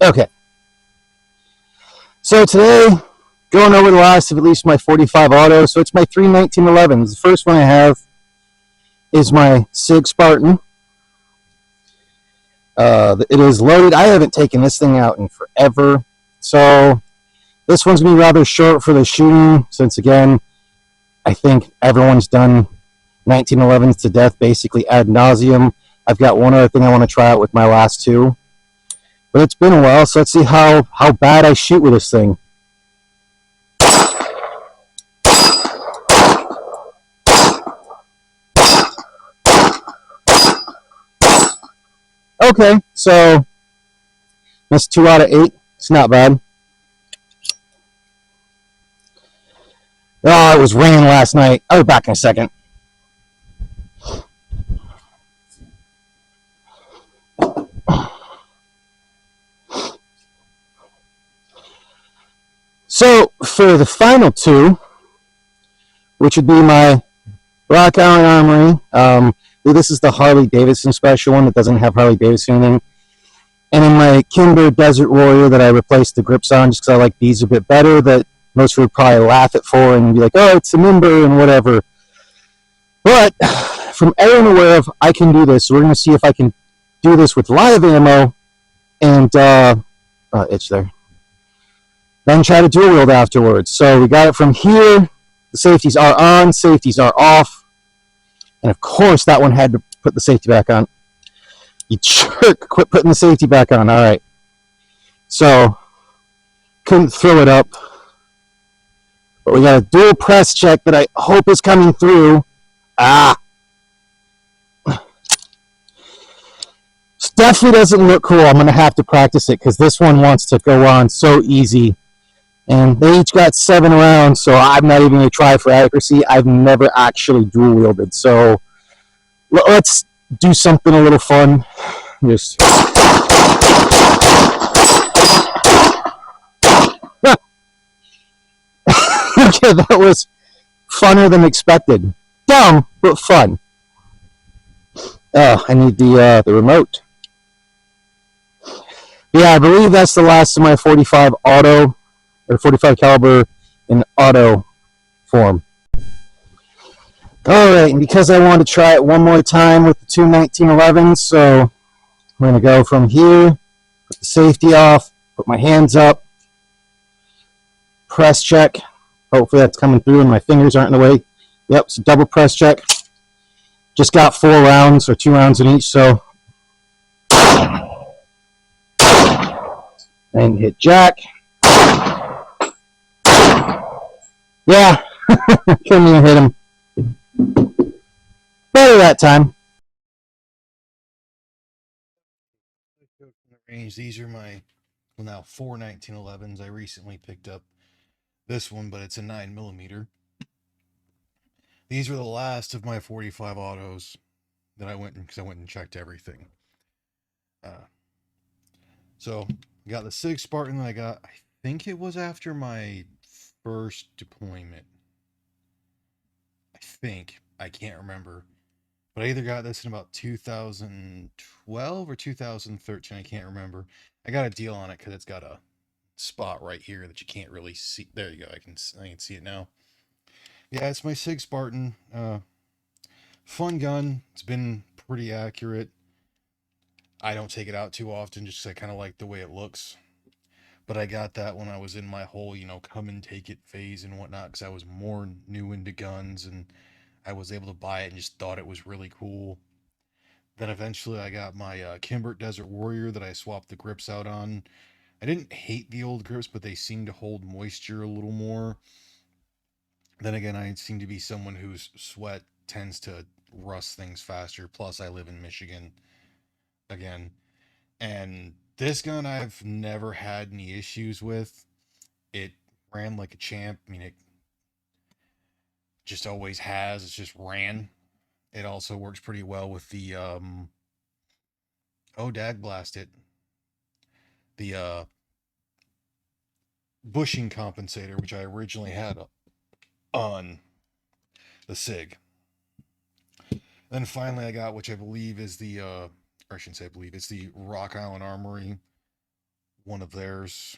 Okay, so today, going over the last of at least my 45 auto. So it's my three 1911s. The first one I have is my Sig Spartan. It is loaded. I haven't taken this thing out in forever. So this one's going to be rather short for the shooting, since again, I think everyone's done 1911s to death basically ad nauseum. I've got one other thing I want to try out with my last two. But it's been a while, so let's see how bad I shoot with this thing. Okay, so that's 2 out of 8. It's not bad. Oh, it was raining last night. I'll be back in a second. So for the final two, which would be my Rock Island Armory, this is the Harley Davidson special one that doesn't have Harley Davidson in it. And in my Kimber Desert Warrior that I replaced the grips on just because I like these a bit better, that most would probably laugh at for and be like, oh, it's a Nimber and whatever. But from everyone aware of, I can do this. So we're going to see if I can do this with live ammo and itch there. Then try to dual wield afterwards. So we got it from here. The safeties are on, safeties are off. And of course, that one had to put the safety back on. You jerk, quit putting the safety back on. All right. So, couldn't throw it up. But we got a dual press check that I hope is coming through. Ah. This definitely doesn't look cool. I'm going to have to practice it because this one wants to go on so easy. And they each got 7 rounds, so I'm not even going to try for accuracy. I've never actually dual wielded. So, let's do something a little fun. Just okay, that was funner than expected. Dumb, but fun. Oh, I need the remote. Yeah, I believe that's the last of my 45 auto or 45 caliber in auto form. All right, and because I want to try it one more time with the two 1911s, so I'm going to go from here, put the safety off, put my hands up, press check. Hopefully that's coming through and my fingers aren't in the way. Yep, so double press check. Just got 4 rounds or 2 rounds in each, so. And hit jack. Yeah, couldn't even hit him. Better that time. These are my, well, now 4 1911s. I recently picked up this one, but it's a 9mm. These were the last of my 45 autos that I went because I went and checked everything. So I got the Sig Spartan that I got. I think it was after my first deployment. I can't remember, but I either got this in about 2012 or 2013. I can't remember. I got a deal on it because it's got a spot right here that you can't really see. There you go. I can see it now. Yeah, it's my Sig Spartan. Fun gun. It's been pretty accurate. I don't take it out too often just because I kind of like the way it looks. But I got that when I was in my whole, come and take it phase and whatnot, because I was more new into guns and I was able to buy it and just thought it was really cool. Then eventually I got my Kimber Desert Warrior that I swapped the grips out on. I didn't hate the old grips, but they seem to hold moisture a little more. Then again, I seem to be someone whose sweat tends to rust things faster. Plus, I live in Michigan again. And this gun I've never had any issues with. It ran like a champ. I mean, it just always has. It's just ran. It also works pretty well with the oh dag blast it. The bushing compensator, which I originally had on the SIG. Then finally I got, which I believe is the or I shouldn't say I believe, it's the Rock Island Armory one of theirs.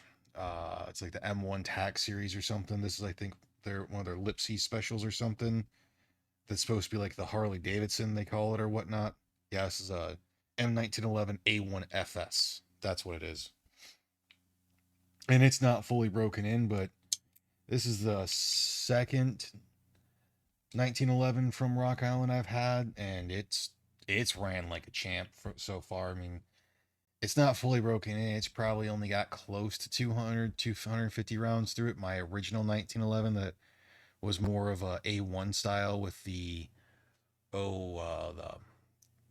It's like the M1 Tac series or something. This is, I think, one of their Lipsy specials or something. That's supposed to be like the Harley Davidson, they call it, or whatnot. Yeah, this is a M1911 A1FS. That's what it is. And it's not fully broken in, but this is the second 1911 from Rock Island I've had, and it's ran like a champ so far. I mean, it's not fully broken in. It's probably only got close to 200, 250 rounds through it. My original 1911 that was more of a A1 style with the the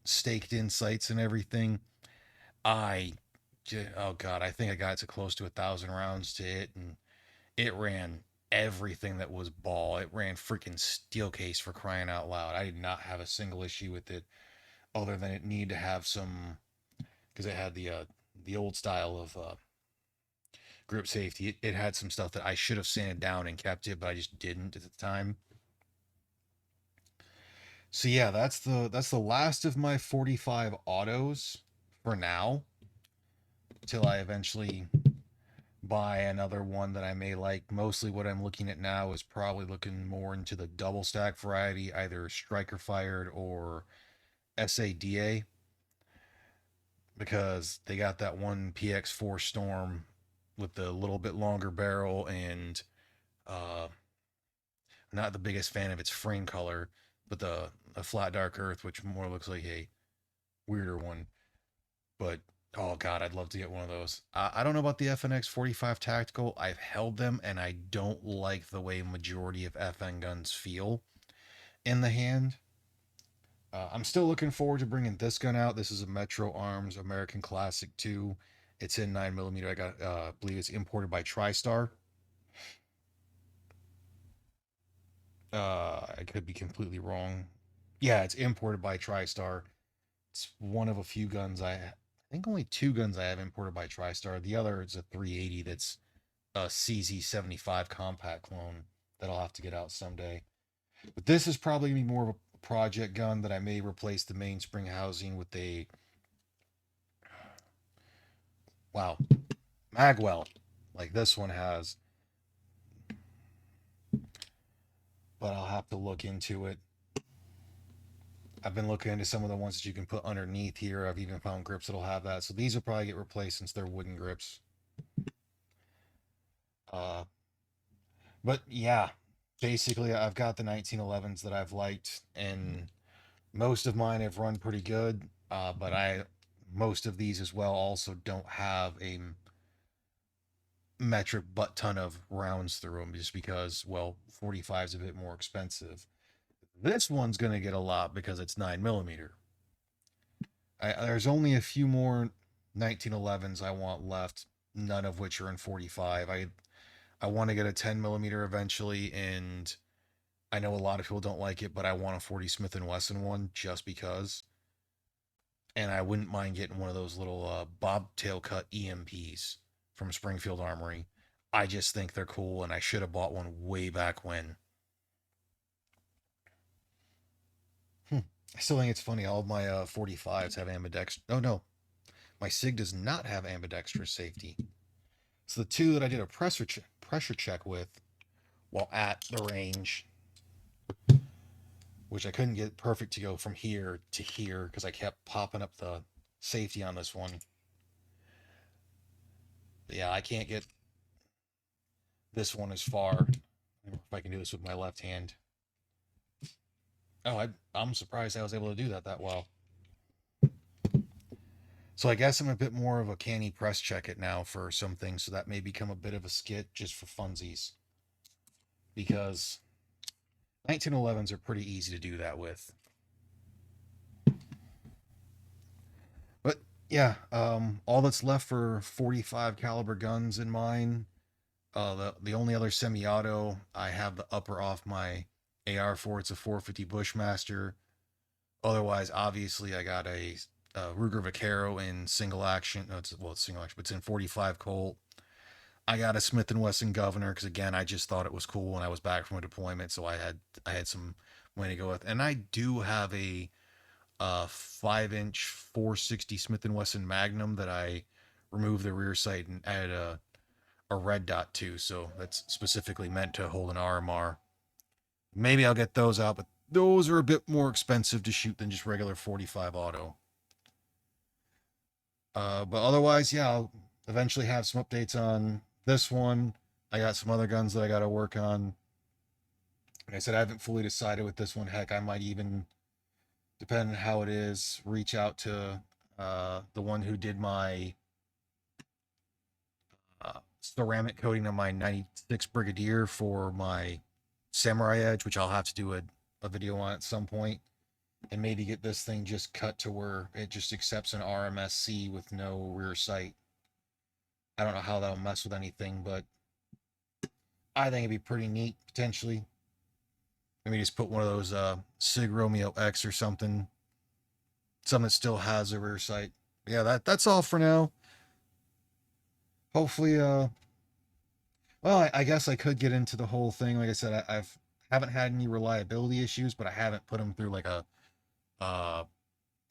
staked in sights and everything. I oh god, I think I got to close to 1,000 rounds to it, and it ran everything that was ball. It ran freaking steel case, for crying out loud. I did not have a single issue with it, other than it needed to have some, because it had the old style of grip safety. It had some stuff that I should have sanded down and kept it, but I just didn't at the time. So yeah, that's the last of my 45 autos for now, till I eventually buy another one that I may like. Mostly what I'm looking at now is probably looking more into the double stack variety, either striker fired or SADA, because they got that one PX4 Storm with the little bit longer barrel, and uh not the biggest fan of its frame color, but the a flat dark earth, which more looks like a weirder one. But oh god, I'd love to get one of those. I don't know about the FNX 45 Tactical. I've held them, and I don't like the way majority of FN guns feel in the hand. I'm still looking forward to bringing this gun out. This is a Metro Arms American Classic 2. It's in 9mm. I got, believe it's imported by TriStar. I could be completely wrong. Yeah, it's imported by TriStar. It's one of a few guns I think only two guns I have imported by TriStar. The other is a 380 that's a CZ75 compact clone that I'll have to get out someday. But this is probably gonna be more of a project gun that I may replace the mainspring housing with a Magwell, like this one has. But I'll have to look into it. I've been looking into some of the ones that you can put underneath here. I've even found grips that'll have that. So these will probably get replaced since they're wooden grips. But yeah, basically I've got the 1911s that I've liked, and most of mine have run pretty good. But most of these as well also don't have a metric butt ton of rounds through them, just because, well, 45 is a bit more expensive. This one's going to get a lot because it's 9mm. There's only a few more 1911s I want left, none of which are in 45. I want to get a 10mm eventually, and I know a lot of people don't like it, but I want a 40 Smith & Wesson one just because. And I wouldn't mind getting one of those little bobtail cut EMPs from Springfield Armory. I just think they're cool, and I should have bought one way back when. I still think it's funny. All of my 45s have ambidextrous. Oh no, my SIG does not have ambidextrous safety. So the two that I did a pressure check with while at the range, which I couldn't get perfect to go from here to here because I kept popping up the safety on this one. But yeah, I can't get this one as far. I don't know if I can do this with my left hand. Oh, I'm surprised I was able to do that well. So I guess I'm a bit more of a canny press check it now for some things, so that may become a bit of a skit just for funsies. Because 1911s are pretty easy to do that with. But yeah, all that's left for 45 caliber guns in mine. The only other semi-auto I have the upper off my AR for. It's a 450 Bushmaster. Otherwise, obviously, I got a Ruger Vaquero in single action. No, it's single action, but it's in 45 Colt. I got a Smith & Wesson Governor because, again, I just thought it was cool when I was back from a deployment, so I had some money to go with. And I do have a 5-inch 460 Smith & Wesson Magnum that I remove the rear sight and add a red dot too. So that's specifically meant to hold an RMR. Maybe I'll get those out, but those are a bit more expensive to shoot than just regular 45 auto. But otherwise, yeah, I'll eventually have some updates on this one. I got some other guns that I got to work on. Like I said, I haven't fully decided with this one. Heck, I might even, depending on how it is, reach out to the one who did my ceramic coating on my 96 Brigadier for my Samurai Edge, which I'll have to do a video on at some point, and maybe get this thing just cut to where it just accepts an RMSC with no rear sight. I don't know how that'll mess with anything, but I think it'd be pretty neat potentially. Maybe just put one of those Sig Romeo X or something that still has a rear sight. Yeah, that's all for now. Hopefully, well, I guess I could get into the whole thing. Like I said, haven't had any reliability issues, but I haven't put them through like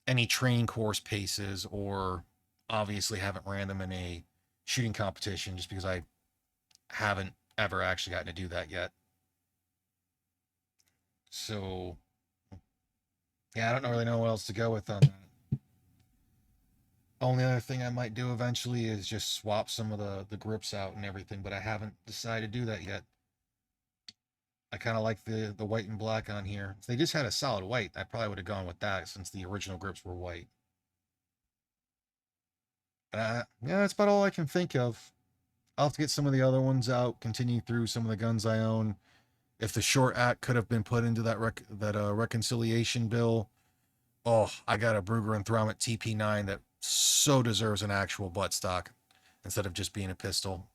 any training course paces, or obviously haven't ran them in a shooting competition, just because I haven't ever actually gotten to do that yet. So yeah, I don't really know what else to go with on that. Only other thing I might do eventually is just swap some of the grips out and everything, but I haven't decided to do that yet. I kind of like the white and black on here. If they just had a solid white, I probably would have gone with that, since the original grips were white. Yeah, that's about all I can think of. I'll have to get some of the other ones out, continue through some of the guns I own. If the short act could have been put into that reconciliation bill, oh, I got a Bruger and Thromet TP9 that so deserves an actual buttstock instead of just being a pistol.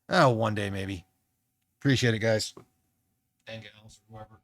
Oh, one day maybe. Appreciate it, guys. And gals, whoever.